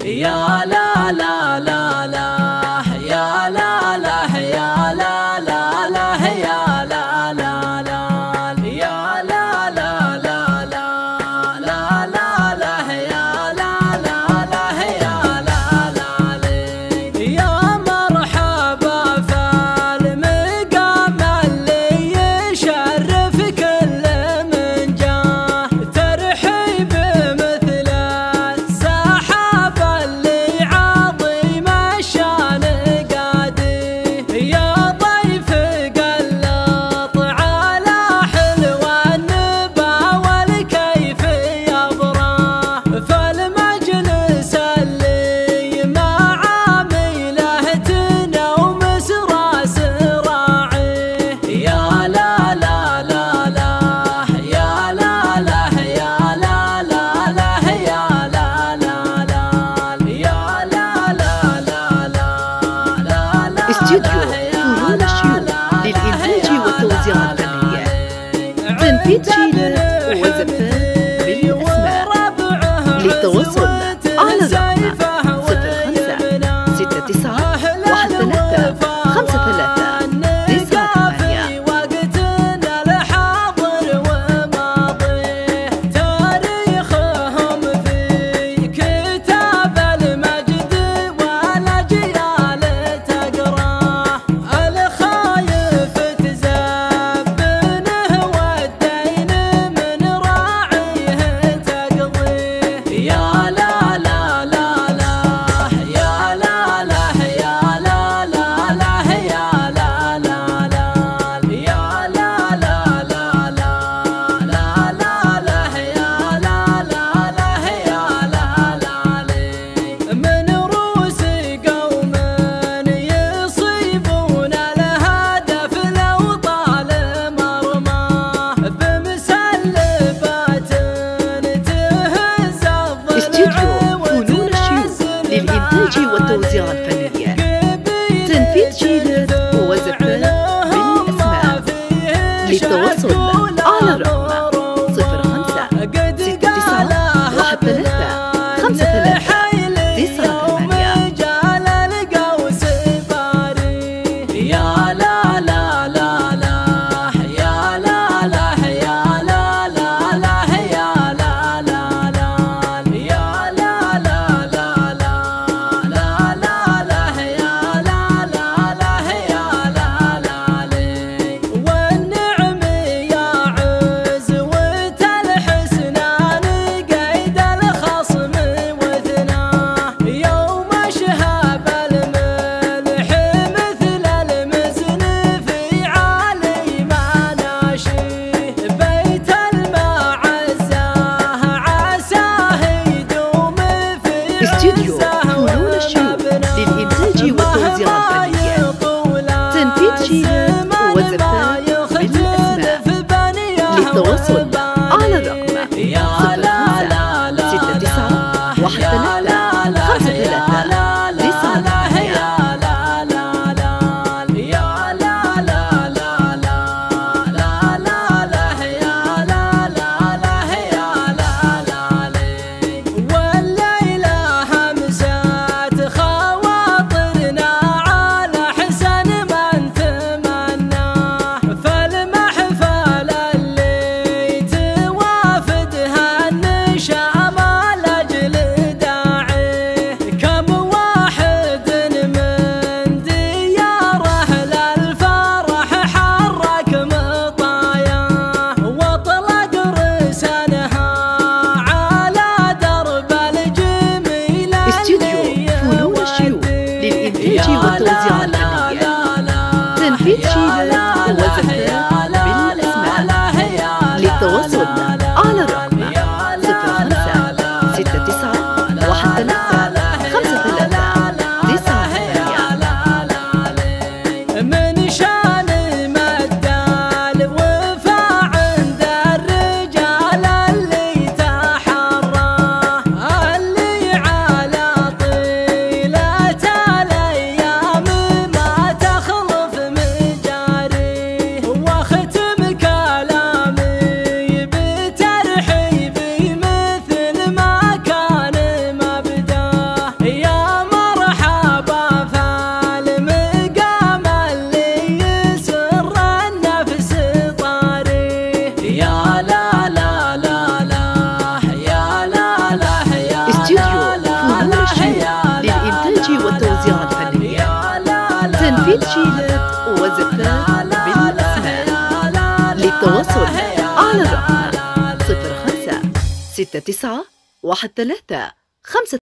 يا لا لا لا لا يا لا لا يا لا لا لا يا لا لا لا يا لا لا لا لا لا لا لا يا لا لا لا يا لا لا يا مرحبا في المقام اللي يشرف كل من جاه ترحيب مثل السحاب اللي عظيم الشان قادي يا ضيف قلط على حلو النبا والكيف يبراه فالمجلس اللي مع عامله تنوم سراس راعيه يا لا لا لا لا يا لا لا يا لا لا لا يا لا لا لا يا لا لا لا لا لا استوديو فنون الشيوخ للإنتاج والتوزيع الفنية. تنفيذ جيلات وزفات بالأسماء. للتواصل على الرقم 05 69 13 53 98. وقتنا الحاضر وماضيه تاريخهم في كتاب المجد والأجيال تقراه الخايف تزبنه والدين من راعيه تقضيه يا لا لا لا لا يا لا لا يا لا لا لا يا لا لا لا يا لا لا لا لا لا لا لا يا لا لا لا يا لا لا من روس قوم يصيبون الهدف لو طال مرماه بمسلبات تهز استوديو فنون الشيوخ للإنتاج والتوزيع الفنية. تنفيذ جيلات وزفات بالأسماء. للتواصل على الرقم 05 69 13 53 98. جال القوس باري يا لا لا لا لا يا لا لا يا لا لا لا يا لا لا لا يا لا لا لا لا لا لا يا لا لا لا يا لا لا والنعم يا عز وتالحسنان قيد الخصم وثناه يوم شهاب الملح مثل المزن في عالي ما ناشيه بيت المعزة عساه يدوم في استوديو عزه فنون الشيوخ للإنتاج والتوزيع الفنية. تنفيذ جيلات وزفات بالأسماء. للتواصل على الرقم 05 69 13 53 والتوزيع الفنية. تنفيذ جيلات وزفات بالأسماء. للتواصل على الرقم 05 69 13 53 98. من شان مدال وفا عند الرجال اللي تحراه اللي على طيلة الأيام ما تخلف مجاريه واختم كلامي بترحيبي مثل ما كان مبداه تسجيلات وزفات بالأسماء. للتواصل على الرقم 05 69 13 5